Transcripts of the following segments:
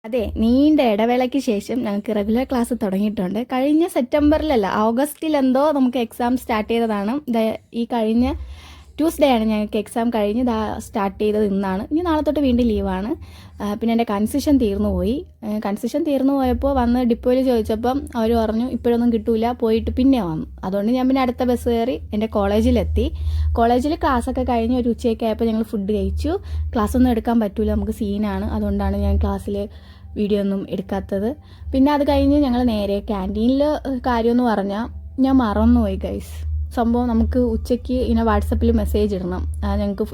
അതെ, നീണ്ട ഇടവേളയ്ക്ക് ശേഷം ഞങ്ങൾക്ക് റെഗുലർ ക്ലാസ് തുടങ്ങിയിട്ടുണ്ട്. കഴിഞ്ഞ സെപ്റ്റംബറിലല്ല, ഓഗസ്റ്റിലെന്തോ നമുക്ക് എക്സാം സ്റ്റാർട്ട് ചെയ്തതാണ്. ഈ കഴിഞ്ഞ ട്യൂസ്ഡേ ആണ് ഞങ്ങൾക്ക് എക്സാം കഴിഞ്ഞ് സ്റ്റാർട്ട് ചെയ്തത് ഇന്നാണ്. ഇനി നാളെ തൊട്ട് വീണ്ടും ലീവാണ്. പിന്നെ എൻ്റെ കൺസെഷൻ തീർന്നു പോയി. കൺസെഷൻ തീർന്നു പോയപ്പോൾ വന്ന് ഡിപ്പോയിൽ ചോദിച്ചപ്പം അവർ പറഞ്ഞു ഇപ്പോഴൊന്നും കിട്ടൂല, പോയിട്ട് പിന്നെ വന്നു. അതുകൊണ്ട് ഞാൻ പിന്നെ അടുത്ത ബസ് കയറി എൻ്റെ കോളേജിലെത്തി. കോളേജിൽ ക്ലാസ്സൊക്കെ കഴിഞ്ഞ് ഒരു ഉച്ചയൊക്കെ ആയപ്പോൾ ഞങ്ങൾ ഫുഡ് കഴിച്ചു. ക്ലാസ്സൊന്നും എടുക്കാൻ പറ്റൂല, നമുക്ക് സീനാണ്. അതുകൊണ്ടാണ് ഞാൻ ക്ലാസ്സിൽ വീഡിയോ ഒന്നും എടുക്കാത്തത്. പിന്നെ അത് കഴിഞ്ഞ് ഞങ്ങൾ നേരെ ക്യാൻറ്റീനിൽ കാര്യമെന്ന് പറഞ്ഞാൽ ഞാൻ മറന്നുപോയി ഗൈസ്. സംഭവം നമുക്ക് ഉച്ചയ്ക്ക് ഇങ്ങനെ വാട്സപ്പിൽ മെസ്സേജ് ഇടണം,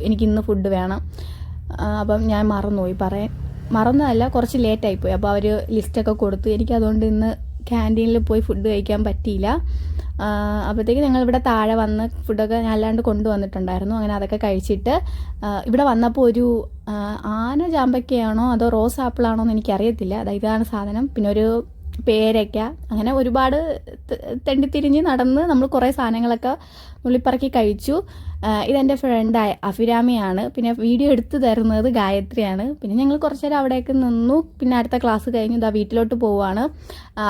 എനിക്ക് ഇന്ന് ഫുഡ് വേണം. അപ്പം ഞാൻ മറന്നുപോയി പറയാൻ. മറന്നതല്ല, കുറച്ച് ലേറ്റായിപ്പോയി. അപ്പോൾ അവർ ലിസ്റ്റൊക്കെ കൊടുത്തു. എനിക്കതുകൊണ്ട് ഇന്ന് ക്യാൻറ്റീനിൽ പോയി ഫുഡ് കഴിക്കാൻ പറ്റിയില്ല. അപ്പോഴത്തേക്ക് ഞങ്ങളിവിടെ താഴെ വന്ന് ഫുഡൊക്കെ ഞാൻ അല്ലാണ്ട് കൊണ്ടുവന്നിട്ടുണ്ടായിരുന്നു. അങ്ങനെ അതൊക്കെ കഴിച്ചിട്ട് ഇവിടെ വന്നപ്പോൾ ഒരു ആന ചാമ്പയ്ക്കയാണോ അതോ റോസ് ആപ്പിളാണോ എന്ന് എനിക്കറിയത്തില്ല. ഇതാണ് സാധനം. പിന്നെ ഒരു പേരയ്ക്ക, അങ്ങനെ ഒരുപാട് തെണ്ടിത്തിരിഞ്ഞ് നടന്ന് നമ്മൾ കുറേ സാധനങ്ങളൊക്കെ നുള്ളിപ്പറക്കി കഴിച്ചു. ഇതെൻ്റെ ഫ്രണ്ട് അഭിരാമിയാണ്. പിന്നെ വീഡിയോ എടുത്തു തരുന്നത് ഗായത്രിയാണ്. പിന്നെ ഞങ്ങൾ കുറച്ച് നേരം അവിടേക്ക് നിന്നു. പിന്നെ അടുത്ത ക്ലാസ് കഴിഞ്ഞ് വീട്ടിലോട്ട് പോവുകയാണ്.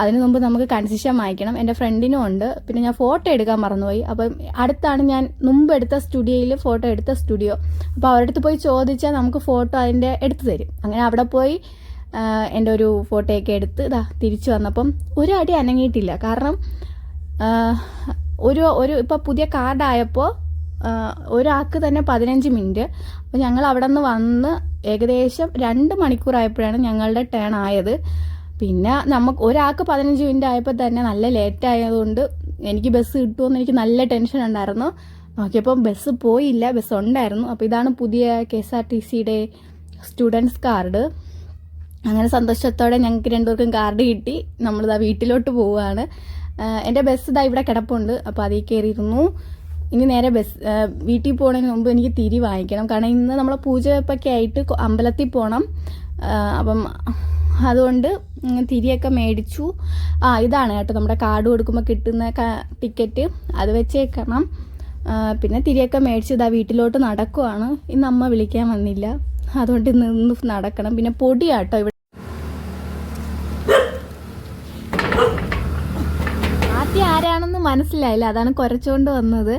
അതിന് മുമ്പ് നമുക്ക് കൺസെഷൻ വാങ്ങിക്കണം. എൻ്റെ ഫ്രണ്ടിനും ഉണ്ട്. പിന്നെ ഞാൻ ഫോട്ടോ എടുക്കാൻ മറന്നുപോയി. അപ്പം അടുത്താണ് ഞാൻ മുമ്പ് എടുത്ത സ്റ്റുഡിയോയിൽ ഫോട്ടോ എടുത്ത സ്റ്റുഡിയോ. അപ്പോൾ അവരുടെ അടുത്ത് പോയി ചോദിച്ചാൽ നമുക്ക് ഫോട്ടോ അതിൻ്റെ എടുത്തു തരും. അങ്ങനെ അവിടെ പോയി എൻ്റെ ഒരു ഫോട്ടോയൊക്കെ എടുത്ത് തിരിച്ചു വന്നപ്പം ഒരു അടി അനങ്ങിയിട്ടില്ല. കാരണം ഇപ്പോൾ പുതിയ കാർഡായപ്പോൾ ഒരാൾക്ക് തന്നെ 15 മിനിറ്റ്. അപ്പോൾ ഞങ്ങൾ അവിടെ നിന്ന് വന്ന് ഏകദേശം 2 മണിക്കൂറായപ്പോഴാണ് ഞങ്ങളുടെ ടേൺ ആയത്. പിന്നെ നമുക്ക് ഒരാൾക്ക് 15 മിനിറ്റ് ആയപ്പോൾ തന്നെ നല്ല ലേറ്റ് ആയതുകൊണ്ട് എനിക്ക് ബസ് കിട്ടുമെന്ന് എനിക്ക് നല്ല ടെൻഷൻ ഉണ്ടായിരുന്നു. നോക്കിയപ്പം ബസ് പോയില്ല, ബസ് ഉണ്ടായിരുന്നു. അപ്പോൾ ഇതാണ് പുതിയ KSRTCയുടെ സ്റ്റുഡൻസ് കാർഡ്. അങ്ങനെ സന്തോഷത്തോടെ ഞങ്ങൾക്ക് രണ്ടുപേർക്കും കാർഡ് കിട്ടി. നമ്മളിതാ വീട്ടിലോട്ട് പോവുകയാണ്. എൻ്റെ ബസ് ഇവിടെ കിടപ്പുണ്ട്. അപ്പോൾ അതിൽ കയറിയിരുന്നു. ഇനി നേരെ വീട്ടിൽ പോകുന്നതിന് മുമ്പ് എനിക്ക് തിരി വാങ്ങിക്കണം. കാരണം ഇന്ന് നമ്മളെ പൂജയൊക്കെ ആയിട്ട് അമ്പലത്തിൽ പോകണം. അപ്പം അതുകൊണ്ട് തിരിയൊക്കെ മേടിച്ചു. ഇതാണ് കേട്ടോ നമ്മുടെ കാർഡ് കൊടുക്കുമ്പോൾ കിട്ടുന്ന ടിക്കറ്റ്, അത് വെച്ചേക്കണം. പിന്നെ തിരിയൊക്കെ മേടിച്ച് വീട്ടിലോട്ട് നടക്കുവാണ്. ഇന്ന് അമ്മ വിളിക്കാൻ വന്നില്ല, അതുകൊണ്ട് നിന്ന് നടക്കണം. പിന്നെ പൊടിയാട്ടോ ഇവിടെ. ആദ്യം ആരാണെന്ന് മനസ്സിലായില്ല, അതാണ് കുരച്ചുകൊണ്ട് വന്നത്.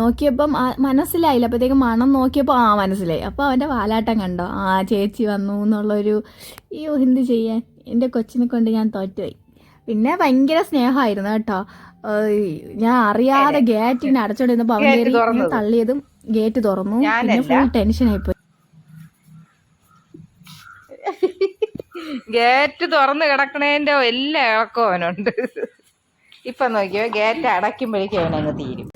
നോക്കിയപ്പം മനസ്സിലായില്ല. അപ്പോഴത്തേക്കും മണം നോക്കിയപ്പോൾ മനസ്സിലായി. അപ്പോൾ അവൻ്റെ വാലാട്ടം കണ്ടോ, ചേച്ചി വന്നു എന്നുള്ളൊരു എന്ത് ചെയ്യാൻ, എൻ്റെ കൊച്ചിനെ കൊണ്ട് ഞാൻ തോറ്റുപോയി. പിന്നെ ഭയങ്കര സ്നേഹമായിരുന്നു കേട്ടോ. ഞാൻ അറിയാതെ ഗേറ്റിങ്ങനെ അടച്ചോണ്ടിരുന്നപ്പോൾ അവൻ തള്ളിയതും ഗേറ്റ് തുറന്നു. പിന്നെ ഫുൾ ടെൻഷനായിപ്പോയി. ഗേറ്റ് തുറന്ന് കിടക്കണേന്റെ എല്ലാ ഇളക്കവും അവനുണ്ട്. ഇപ്പൊ നോക്കിയോ, ഗേറ്റ് അടയ്ക്കുമ്പോഴേക്കും അവനങ്ങ് തീരും.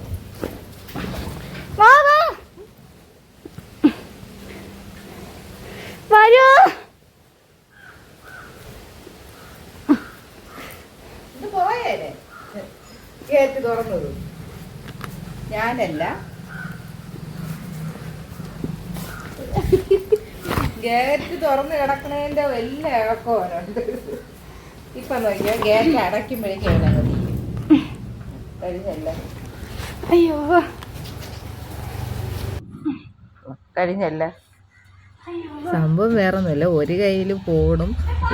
വരൂ, ഇത് പോയേനെ ഗേറ്റ് തുറന്നത്, ഞാനല്ല. ഗേറ്റ് തുറന്ന് കിടക്കണേന്റെ എല്ലാ ഇളക്കവും അവനുണ്ട്. ഇപ്പൊ നോക്കിയോ, ഗേറ്റ് അടയ്ക്കുമ്പോഴേക്കും അവനങ്ങ് തീരും. കഴിഞ്ഞല്ല, അയ്യോ കഴിഞ്ഞല്ല. സംഭവം വേറെ ഒന്നുമില്ല, ഒരു കയ്യിൽ ഫോണും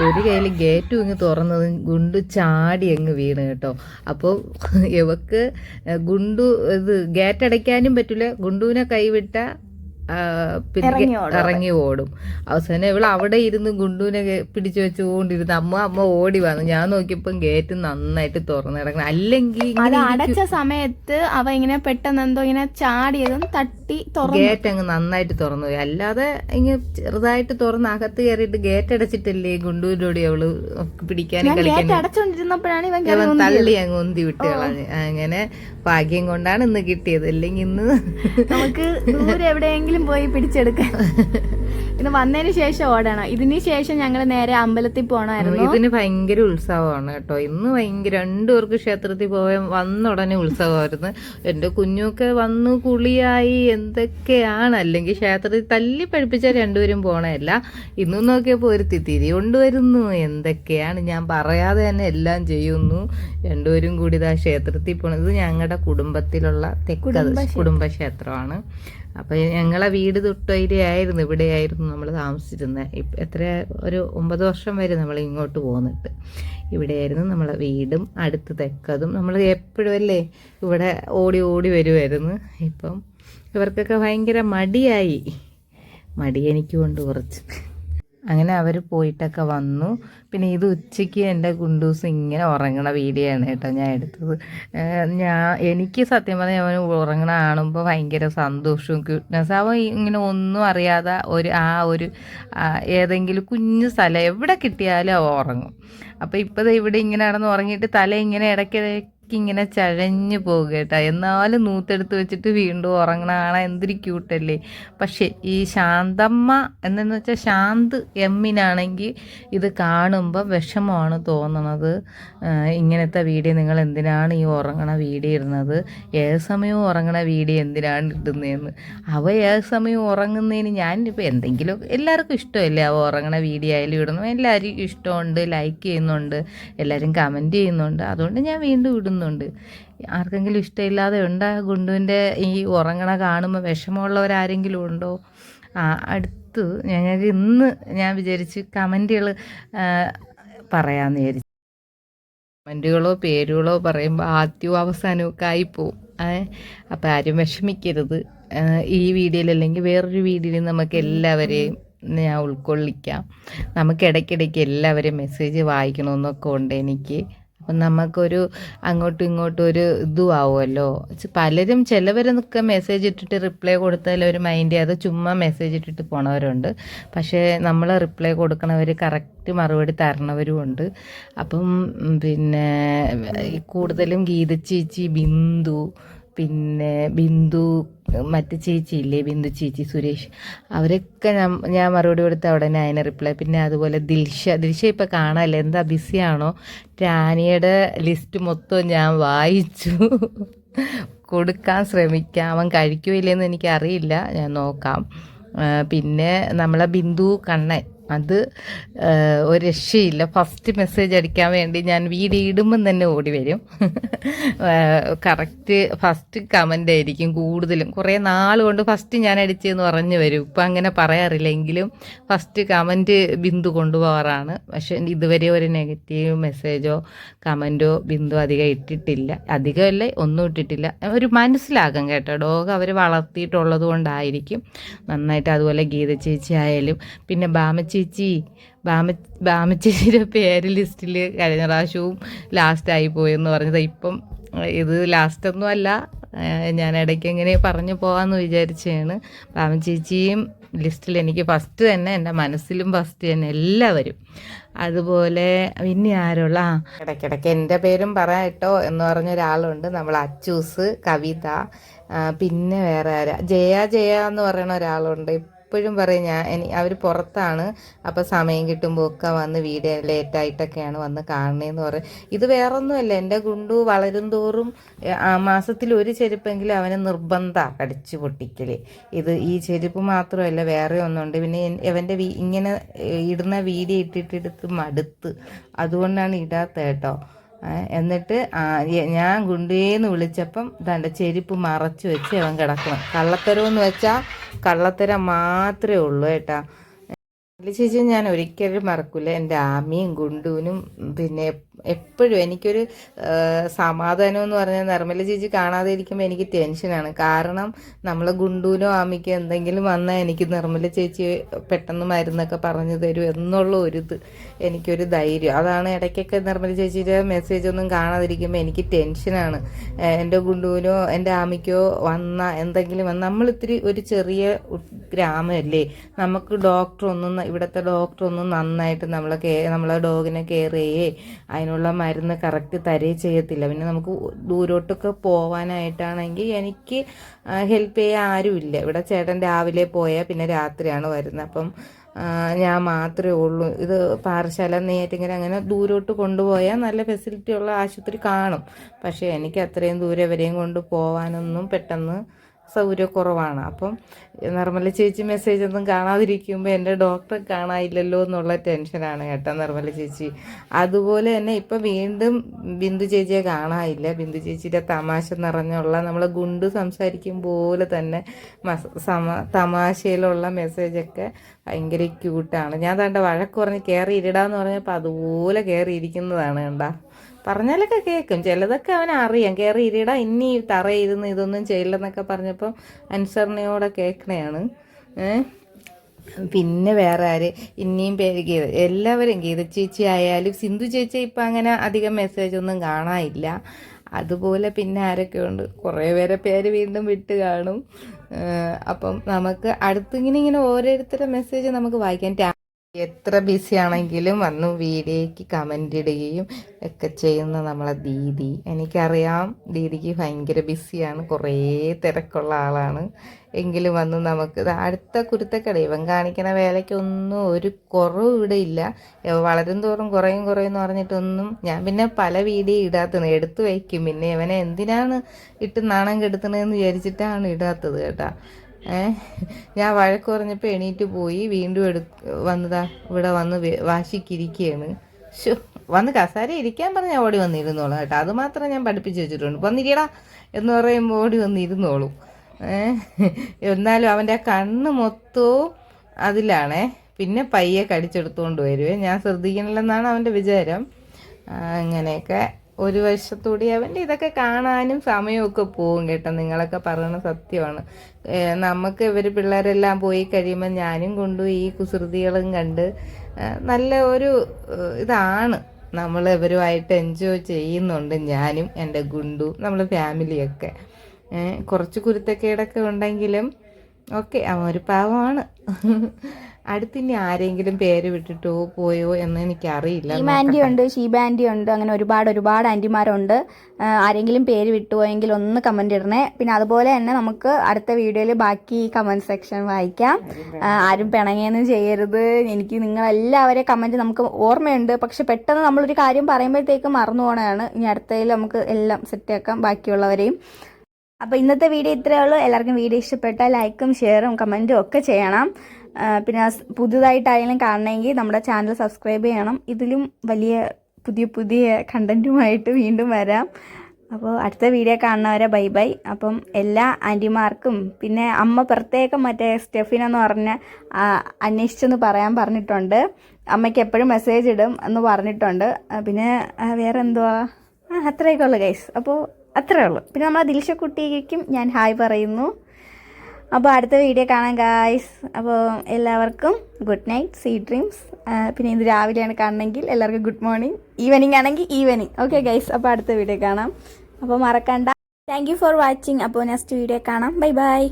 ഒരു കയ്യിൽ ഗേറ്റും ഇങ്ങ് തുറന്നതും ഗുണ്ടു ചാടി അങ്ങ് വീണ് കേട്ടോ. അപ്പോൾ ഇവക്ക് ഗുണ്ടു ഇത് ഗേറ്റ് അടയ്ക്കാനും പറ്റില്ല, ഗുണ്ടുവിനെ കൈവിട്ട ഇറങ്ങി ഓടും. അവസാനം ഇവൾ അവിടെ ഇരുന്ന് ഗുണ്ടുവിനെ പിടിച്ചു വെച്ചുകൊണ്ടിരുന്ന് അമ്മ ഓടി വന്നു. ഞാൻ നോക്കിയപ്പം ഗേറ്റ് നന്നായിട്ട് തുറന്നു കിടക്കണം. അല്ലെങ്കിൽ അടച്ച സമയത്ത് അവ ഇങ്ങനെ പെട്ടെന്ന് എന്തോ ഇങ്ങനെ ചാടിയതും തട്ടി ഗേറ്റ് അങ്ങ് നന്നായിട്ട് തുറന്നു പോയി. അല്ലാതെ ഇങ്ങനെ ചെറുതായിട്ട് തുറന്ന് അകത്ത് കയറിയിട്ട് ഗേറ്റ് അടച്ചിട്ടല്ലേ ഗുണ്ടുവിനോട് അവള് പിടിക്കാനും അടച്ചോണ്ടിരുന്നപ്പോഴാണ് ഇവൻ തള്ളി അങ്ങ് ഉന്തി വിട്ട് കളഞ്ഞ്. അങ്ങനെ ഭാഗ്യം കൊണ്ടാണ് ഇന്ന് കിട്ടിയത്. അല്ലെങ്കിൽ ഇന്ന് നമുക്ക് ദൂരെ എവിടെയെങ്കിലും പോയി പിടിച്ചെടുക്കാൻ. ഇന്ന് വന്നതിന് ശേഷം ഓടണം. ഇതിന് ശേഷം ഞങ്ങൾ നേരെ അമ്പലത്തിൽ പോകണമായിരുന്നു. ഇതിന് ഭയങ്കര ഉത്സവമാണ് കേട്ടോ. ഇന്ന് ഭയങ്കര രണ്ടുപേർക്ക് ക്ഷേത്രത്തിൽ പോയാൽ വന്ന ഉടനെ ഉത്സവമായിരുന്നു. എൻ്റെ കുഞ്ഞൊക്കെ വന്ന് കുളിയായി എന്തൊക്കെയാണ്. അല്ലെങ്കിൽ ക്ഷേത്രത്തിൽ തല്ലി പഠിപ്പിച്ചാൽ രണ്ടുപേരും പോണതല്ല. ഇന്നും നോക്കിയപ്പോൾ ഒരു തിരി കൊണ്ടുവരുന്നു. എന്തൊക്കെയാണ്, ഞാൻ പറയാതെ തന്നെ എല്ലാം ചെയ്യുന്നു. രണ്ടുപേരും കൂടി ഇതാ ക്ഷേത്രത്തിൽ പോണത്. ഞങ്ങളുടെ കുടുംബത്തിലുള്ള കുടുംബക്ഷേത്രമാണ്. അപ്പോൾ ഞങ്ങളെ വീട് തൊട്ടയിലായിരുന്നു, ഇവിടെയായിരുന്നു നമ്മൾ താമസിച്ചിരുന്നത്. എത്ര ഒരു 9 വർഷം വരെ നമ്മൾ ഇങ്ങോട്ട് പോന്നിട്ട് ഇവിടെയായിരുന്നു നമ്മളെ വീടും. അടുത്ത് തെക്കതും നമ്മൾ എപ്പോഴും അല്ലേ ഇവിടെ ഓടി ഓടി വരുമായിരുന്നു. ഇപ്പം ഇവർക്കൊക്കെ ഭയങ്കര മടി എനിക്കുകൊണ്ട് കുറച്ച്. അങ്ങനെ അവർ പോയിട്ടൊക്കെ വന്നു. പിന്നെ ഇത് ഉച്ചയ്ക്ക് എൻ്റെ കുണ്ടൂസ് ഇങ്ങനെ ഉറങ്ങണ വീഡിയോ ആണ് കേട്ടോ ഞാൻ എടുത്തത്. എനിക്ക് സത്യം പറഞ്ഞാൽ അവൻ ഉറങ്ങണ കാണുമ്പോൾ ഭയങ്കര സന്തോഷവും ക്യൂട്ട്നെസ്. അവൻ ഇങ്ങനെ ഒന്നും അറിയാതെ ഒരു ഏതെങ്കിലും കുഞ്ഞു സ്ഥലം എവിടെ കിട്ടിയാലും അവൻ ഉറങ്ങും. അപ്പോൾ ഇപ്പോൾ ഇവിടെ ഇങ്ങനെ നടന്ന് ഉറങ്ങിയിട്ട് തല ഇങ്ങനെ ഇടയ്ക്കിടയ്ക്ക് ഇങ്ങനെ ചഴഞ്ഞു പോകുക കേട്ടോ. എന്നാലും നൂത്തെടുത്ത് വെച്ചിട്ട് വീണ്ടും ഉറങ്ങണ കാണാൻ എന്തൊരു ക്യൂട്ടല്ലേ. പക്ഷേ ഈ ശാന്തമ്മ എന്നു വെച്ചാൽ ശാന്ത് എമ്മിനാണെങ്കിൽ ഇത് കാണുമ്പോൾ വിഷമമാണ് തോന്നണത്. ഇങ്ങനത്തെ വീഡിയോ നിങ്ങൾ എന്തിനാണ് ഈ ഉറങ്ങണ വീഡിയോ ഇടുന്നത്, ഏത് സമയവും ഉറങ്ങണ വീഡിയോ എന്തിനാണ് ഇടുന്നതെന്ന്. അവ ഏത് സമയവും ഉറങ്ങുന്നതിന് ഞാനിപ്പോൾ എന്തെങ്കിലും എല്ലാവർക്കും ഇഷ്ടമല്ലേ അവ ഉറങ്ങണ വീഡിയോ ആയാലും ഇടുന്നു. എല്ലാവരും ഇഷ്ടമുണ്ട്, ലൈക്ക് ചെയ്യുന്നുണ്ട്, എല്ലാവരും കമൻറ്റ് ചെയ്യുന്നുണ്ട്. അതുകൊണ്ട് ഞാൻ വീണ്ടും ഇടുന്നുണ്ട്. ആർക്കെങ്കിലും ഇഷ്ടമില്ലാതെ ഉണ്ടോ ഗുണ്ടുവിൻ്റെ ഈ ഉറങ്ങണ കാണുമ്പോൾ വിഷമമുള്ളവരാരെങ്കിലും ഉണ്ടോ? അടുത്ത് ഞങ്ങൾക്ക് ഇന്ന് ഞാൻ വിചാരിച്ച് കമൻറ്റുകൾ പറയാമെന്ന് വിചാരിച്ചു. കമൻറ്റുകളോ പേരുകളോ പറയുമ്പോൾ ആദ്യവും അവസാനവും ഒക്കെ ആയിപ്പോവും. അപ്പോൾ ആരും വിഷമിക്കരുത്. ഈ വീഡിയോയിൽ അല്ലെങ്കിൽ വേറൊരു വീഡിയോയിൽ നമുക്ക് എല്ലാവരെയും ഞാൻ ഉൾക്കൊള്ളിക്കാം. നമുക്ക് ഇടയ്ക്കിടയ്ക്ക് എല്ലാവരെയും മെസ്സേജ് വായിക്കണമെന്നൊക്കെ ഉണ്ട് എനിക്ക്. അപ്പം നമുക്കൊരു അങ്ങോട്ടും ഇങ്ങോട്ടും ഒരു ഇതും ആവുമല്ലോ. പലരും ചിലവരൊക്കെ മെസ്സേജ് ഇട്ടിട്ട് റിപ്ലൈ കൊടുത്താൽ ഒരു മൈൻഡ് ചെയ്യാതെ ചുമ്മാ മെസ്സേജ് ഇട്ടിട്ട് പോണവരുണ്ട്. പക്ഷേ നമ്മൾ റിപ്ലൈ കൊടുക്കണവർ കറക്റ്റ് മറുപടി തരണവരും ഉണ്ട്. അപ്പം പിന്നെ കൂടുതലും ഗീത ചേച്ചി, ബിന്ദു മറ്റ് ചേച്ചിയില്ലേ, ബിന്ദു ചേച്ചി, സുരേഷ്, അവരൊക്കെ ഞാൻ മറുപടി കൊടുത്ത ഉടനെ അതിന് റിപ്ലൈ. പിന്നെ അതുപോലെ ദിൽഷ ഇപ്പോൾ കാണാമല്ലോ, എന്താ ബിസിയാണോ? ടാനിയുടെ ലിസ്റ്റ് മൊത്തം ഞാൻ വായിച്ചു. കൊടുക്കാൻ ശ്രമിക്കാം. അവൻ കഴിക്കുമില്ലെന്ന് എനിക്കറിയില്ല, ഞാൻ നോക്കാം. പിന്നെ നമ്മളെ ബിന്ദു കണ്ണൻ, അത് ഒരു രക്ഷയില്ല. ഫസ്റ്റ് മെസ്സേജ് അടിക്കാൻ വേണ്ടി ഞാൻ വീഡിയോ ഇടുമ്പം തന്നെ ഓടി വരും. കറക്റ്റ് ഫസ്റ്റ് കമൻ്റ് ആയിരിക്കും കൂടുതലും. കുറേ നാൾ കൊണ്ട് ഫസ്റ്റ് ഞാൻ അടിച്ചതെന്ന് പറഞ്ഞു വരും. ഇപ്പം അങ്ങനെ പറയാറില്ലെങ്കിലും ഫസ്റ്റ് കമൻറ്റ് ബിന്ദു കൊണ്ടുപോകാറാണ്. പക്ഷേ ഇതുവരെ ഒരു നെഗറ്റീവ് മെസ്സേജോ കമൻറ്റോ ബിന്ദു അധികം ഇട്ടിട്ടില്ല. അധികമല്ല, ഒന്നും ഇട്ടിട്ടില്ല. ഒരു മനസ്സിലാകും കേട്ടോ, ഡോഗ് അവർ വളർത്തിയിട്ടുള്ളത് കൊണ്ടായിരിക്കും നന്നായിട്ട്. അതുപോലെ ഗീത ചേച്ചി ആയാലും, പിന്നെ ബാമച്ചേച്ചിയുടെ പേര് ലിസ്റ്റിൽ കഴിഞ്ഞ പ്രാവശ്യവും ലാസ്റ്റായി പോയെന്ന് പറഞ്ഞത്. ഇപ്പം ഇത് ലാസ്റ്റൊന്നും അല്ല, ഞാൻ ഇടയ്ക്ക് എങ്ങനെ പറഞ്ഞു പോകാമെന്ന് വിചാരിച്ചതാണ്. ബാമച്ചേച്ചിയും ലിസ്റ്റിൽ എനിക്ക് ഫസ്റ്റ് തന്നെ, എൻ്റെ മനസ്സിലും ഫസ്റ്റ് തന്നെ എല്ലാവരും. അതുപോലെ പിന്നെ ആരുള്ള ഇടയ്ക്കിടയ്ക്ക് എൻ്റെ പേരും പറയാം കേട്ടോ എന്ന് പറഞ്ഞ ഒരാളുണ്ട്, നമ്മൾ അച്ചൂസ്, കവിത, പിന്നെ വേറെ ആരാ, ജയ എന്ന് പറയുന്ന ഒരാളുണ്ട്. എപ്പോഴും പറയും അവർ പുറത്താണ്, അപ്പോൾ സമയം കിട്ടുമ്പോൾ ഒക്കെ വന്ന് വീഡിയോ ലേറ്റായിട്ടൊക്കെയാണ് വന്ന് കാണുന്നതെന്ന് പറയും. ഇത് വേറൊന്നുമല്ല, എൻ്റെ ഗുണ്ടു വളരും തോറും മാസത്തിൽ ഒരു ചെരുപ്പെങ്കിലും അവന് നിർബന്ധമാണ് കടിച്ചു പൊട്ടിക്കൽ. ഈ ചെരുപ്പ് മാത്രമല്ല, വേറെ ഒന്നുണ്ട്. പിന്നെ അവൻ്റെ ഇങ്ങനെ ഇടുന്ന വീഡിയോ ഇട്ടിട്ടെടുത്ത് മടുത്ത്, അതുകൊണ്ടാണ് ഇടാത്ത കേട്ടോ. എന്നിട്ട് ഞാൻ ഗുണ്ടുവേന്ന് വിളിച്ചപ്പം തൻ്റെ ചെരുപ്പ് മറച്ചു വെച്ച് അവൻ കിടക്കണം. കള്ളത്തരമെന്ന് വെച്ചാൽ കള്ളത്തരം മാത്രമേ ഉള്ളൂ കേട്ടാ. ചേച്ചി ഞാൻ ഒരിക്കലും മറക്കില്ല. എൻ്റെ ആമിയും ഗുണ്ടുവിനും പിന്നെ എപ്പോഴും എനിക്കൊരു സമാധാനം എന്ന് പറഞ്ഞാൽ നിർമ്മല ചേച്ചി കാണാതെ ഇരിക്കുമ്പോൾ എനിക്ക് ടെൻഷനാണ്. കാരണം നമ്മൾ ഗുണ്ടുവിനോ ആമിക്കോ എന്തെങ്കിലും വന്നാൽ എനിക്ക് നിർമ്മല ചേച്ചി പെട്ടെന്ന് മരുന്നൊക്കെ പറഞ്ഞു തരും എന്നുള്ള എനിക്കൊരു ധൈര്യം. അതാണ് ഇടയ്ക്കൊക്കെ നിർമ്മല ചേച്ചിയുടെ മെസ്സേജൊന്നും കാണാതിരിക്കുമ്പോൾ എനിക്ക് ടെൻഷനാണ്. എൻ്റെ ഗുണ്ടുവിനോ എൻ്റെ ആമിക്കോ എന്തെങ്കിലും നമ്മളിത്തിരി ഒരു ചെറിയ ഗ്രാമമല്ലേ, നമുക്ക് ഇവിടുത്തെ ഡോക്ടറൊന്നും നന്നായിട്ട് നമ്മളെ ഡോഗിനെ കെയർ ചെയ്യേ അതിനുള്ള മരുന്ന് കറക്റ്റ് തരേ ചെയ്യത്തില്ല. പിന്നെ നമുക്ക് ദൂരോട്ടൊക്കെ പോകാനായിട്ടാണെങ്കിൽ എനിക്ക് ഹെൽപ്പ് ചെയ്യാൻ ആരുമില്ല. ഇവിടെ ചേട്ടൻ രാവിലെ പോയാൽ പിന്നെ രാത്രിയാണ് വരുന്നത്. അപ്പം ഞാൻ മാത്രമേ ഉള്ളൂ. ഇത് പാറശാല, നെയ്യാറ്റിൻകര അങ്ങനെ ദൂരോട്ട് കൊണ്ടുപോയാൽ നല്ല ഫെസിലിറ്റി ഉള്ള ആശുപത്രി കാണും. പക്ഷേ എനിക്ക് അത്രയും ദൂരെ വരെയും കൊണ്ട് പോകാനൊന്നും പെട്ടെന്ന് സൗകര്യക്കുറവാണ്. അപ്പം നിർമ്മല ചേച്ചി മെസ്സേജ് ഒന്നും കാണാതിരിക്കുമ്പോൾ എൻ്റെ ഡോക്ടറെ കാണാനില്ലല്ലോ എന്നുള്ള ടെൻഷനാണ് കേട്ടോ നിർമ്മല ചേച്ചി. അതുപോലെ തന്നെ ഇപ്പം വീണ്ടും ബിന്ദു ചേച്ചിയെ കാണാനില്ല. ബിന്ദു ചേച്ചിയുടെ തമാശ നിറഞ്ഞുള്ള നമ്മൾ ഗുണ്ട് സംസാരിക്കും പോലെ തന്നെ തമാശയിലുള്ള മെസ്സേജൊക്കെ ഭയങ്കര ക്യൂട്ടാണ്. ഞാൻ തൻ്റെ വഴക്ക് പറഞ്ഞ് കയറി ഇരിടാന്ന് പറഞ്ഞപ്പോൾ അതുപോലെ കയറി ഇരിക്കുന്നതാണ് കണ്ടാ. പറഞ്ഞാലൊക്കെ കേൾക്കും, ചിലതൊക്കെ അവൻ അറിയാം. കയറി ഇരിടാ, ഇനി തറയിരുന്ന് ഇതൊന്നും ചെയ്യില്ലെന്നൊക്കെ പറഞ്ഞപ്പം അനുസരണയോടെ കേൾക്കണയാണ്. പിന്നെ വേറെ ആര് ഇനിയും പേര് എല്ലാവരും ഗീത ചേച്ചി ആയാലും സിന്ധു ചേച്ചി ഇപ്പം അങ്ങനെ അധികം മെസ്സേജൊന്നും കാണാനില്ല. അതുപോലെ പിന്നെ ആരൊക്കെ ഉണ്ട്, കുറേ പേര് വീണ്ടും വിട്ട് കാണും. അപ്പം നമുക്ക് അടുത്തിങ്ങനെ ഓരോരുത്തരുടെ മെസ്സേജ് നമുക്ക് വായിക്കാം. എത്ര ബിസി ആണെങ്കിലും വന്ന് വീഡിയോയ്ക്ക് കമൻ്റ് ഇടുകയും ഒക്കെ ചെയ്യുന്ന നമ്മളെ ദീദി. എനിക്കറിയാം ദീദിക്ക് ഭയങ്കര ബിസിയാണ്, കുറേ തിരക്കുള്ള ആളാണ്. എങ്കിലും വന്ന് നമുക്ക് അടുത്ത കുരുത്തക്കട ഇവൻ കാണിക്കണ വേലയ്ക്കൊന്നും ഒരു കുറവും ഇവിടെ ഇല്ല. വളരും തോറും കുറയും എന്ന് പറഞ്ഞിട്ടൊന്നും ഞാൻ പിന്നെ പല വീഡിയോ ഇടാത്തത് എടുത്തു വയ്ക്കും. പിന്നെ ഇവനെ എന്തിനാണ് ഇട്ട് നാണം കെടുത്തണതെന്ന് വിചാരിച്ചിട്ടാണ് ഇടാത്തത് കേട്ടോ. ഞാൻ വഴക്ക് പറഞ്ഞപ്പോൾ എണീറ്റ് പോയി വീണ്ടും വന്നതാ ഇവിടെ വന്ന് വാശിക്കിരിക്കുകയാണ്. വന്ന് കസാര ഇരിക്കാൻ പറഞ്ഞാൽ ഓടി വന്നിരുന്നോളും കേട്ടോ. അത് മാത്രം ഞാൻ പഠിപ്പിച്ച് വെച്ചിട്ടുണ്ട്. വന്നിരിക്കടാ എന്ന് പറയുമ്പോൾ ഓടി വന്നിരുന്നോളും. എന്നാലും അവൻ്റെ ആ കണ്ണ് മൊത്തവും അതിലാണേ. പിന്നെ പയ്യെ കടിച്ചെടുത്തുകൊണ്ട് വരുവേ, ഞാൻ ശ്രദ്ധിക്കണില്ലെന്നാണ് അവൻ്റെ വിചാരം. അങ്ങനെയൊക്കെ ഒരു വശത്തൂടി അവൻ്റെ ഇതൊക്കെ കാണാനും സമയമൊക്കെ പോകും കേട്ടോ. നിങ്ങളൊക്കെ പറയണ സത്യമാണ്. നമുക്ക് ഇവർ പിള്ളേരെല്ലാം പോയി കഴിയുമ്പോൾ ഞാനും കൊണ്ടു ഈ കുസൃതികളും കണ്ട് നല്ല ഒരു ഇതാണ്. നമ്മൾ ഇവരുമായിട്ട് എൻജോയ് ചെയ്യുന്നുണ്ട്, ഞാനും എൻ്റെ ഗുണ്ടു നമ്മൾ ഫാമിലിയൊക്കെ. കുറച്ച് കുരുത്തക്കേടൊക്കെ ഉണ്ടെങ്കിലും ഓക്കെ, അവൻ ഒരു പാവമാണ്. അടുത്തിനി ആരെങ്കിലും പേര് വിട്ടിട്ടോ പോയോ എന്ന് എനിക്കറിയില്ല. ഈ ആൻറ്റി ഉണ്ട്, ഷീബ ആൻറ്റി ഉണ്ട്, അങ്ങനെ ഒരുപാട് ആൻറ്റിമാരുണ്ട്. ആരെങ്കിലും പേര് വിട്ടുപോയെങ്കിൽ ഒന്ന് കമൻറ്റ് ഇടണേ. പിന്നെ അതുപോലെ തന്നെ നമുക്ക് അടുത്ത വീഡിയോയിൽ ബാക്കി കമൻറ്റ് സെക്ഷൻ വായിക്കാം. ആരും പിണങ്ങിയൊന്നും ചെയ്യരുത്. എനിക്ക് നിങ്ങളെല്ലാവരെയും കമൻറ്റ് നമുക്ക് ഓർമ്മയുണ്ട്, പക്ഷെ പെട്ടെന്ന് നമ്മളൊരു കാര്യം പറയുമ്പോഴത്തേക്ക് മറന്നു പോകണതാണ്. ഇനി അടുത്തതിൽ നമുക്ക് എല്ലാം സെറ്റാക്കാം ബാക്കിയുള്ളവരെയും. അപ്പോൾ ഇന്നത്തെ വീഡിയോ ഇത്രയേ ഉള്ളൂ. എല്ലാവർക്കും വീഡിയോ ഇഷ്ടപ്പെട്ടാൽ ലൈക്കും ഷെയറും കമൻറ്റും ഒക്കെ ചെയ്യണം. പിന്നെ പുതുതായിട്ടായാലും കാണണമെങ്കിൽ നമ്മുടെ ചാനൽ സബ്സ്ക്രൈബ് ചെയ്യണം. ഇതിലും വലിയ പുതിയ കണ്ടൻറ്റുമായിട്ട് വീണ്ടും വരാം. അപ്പോൾ അടുത്ത വീഡിയോ കാണുന്നവരെ ബൈ ബൈ. അപ്പം എല്ലാ ആൻറ്റിമാർക്കും പിന്നെ അമ്മ പ്രത്യേകം മറ്റേ സ്റ്റെഫിനെന്ന് പറഞ്ഞ അന്വേഷിച്ചെന്ന് പറയാൻ പറഞ്ഞിട്ടുണ്ട്. അമ്മയ്ക്ക് എപ്പോഴും മെസ്സേജ് ഇടും എന്ന് പറഞ്ഞിട്ടുണ്ട്. പിന്നെ വേറെ എന്തുവാ, അത്രയൊക്കെ ഉള്ളു ഗൈസ്. അപ്പോൾ അത്രേ ഉള്ളൂ. പിന്നെ നമ്മളെ ദിൽഷക്കുട്ടിക്കും ഞാൻ ഹായ് പറയുന്നു. അപ്പോൾ അടുത്ത വീഡിയോ കാണാം ഗായ്സ്. അപ്പോൾ എല്ലാവർക്കും ഗുഡ് നൈറ്റ്, സ്വീറ്റ് ഡ്രീംസ്. പിന്നെ ഇത് രാവിലെയാണ് കാണണമെങ്കിൽ എല്ലാവർക്കും ഗുഡ് മോർണിംഗ്, ഈവനിങ് ആണെങ്കിൽ ഈവനിങ്. ഓക്കെ ഗൈസ്, അപ്പോൾ അടുത്ത വീഡിയോ കാണാം. അപ്പോൾ മറക്കണ്ട. Thank you for watching. അപ്പോൾ നെക്സ്റ്റ് വീഡിയോ കാണാം. Bye bye.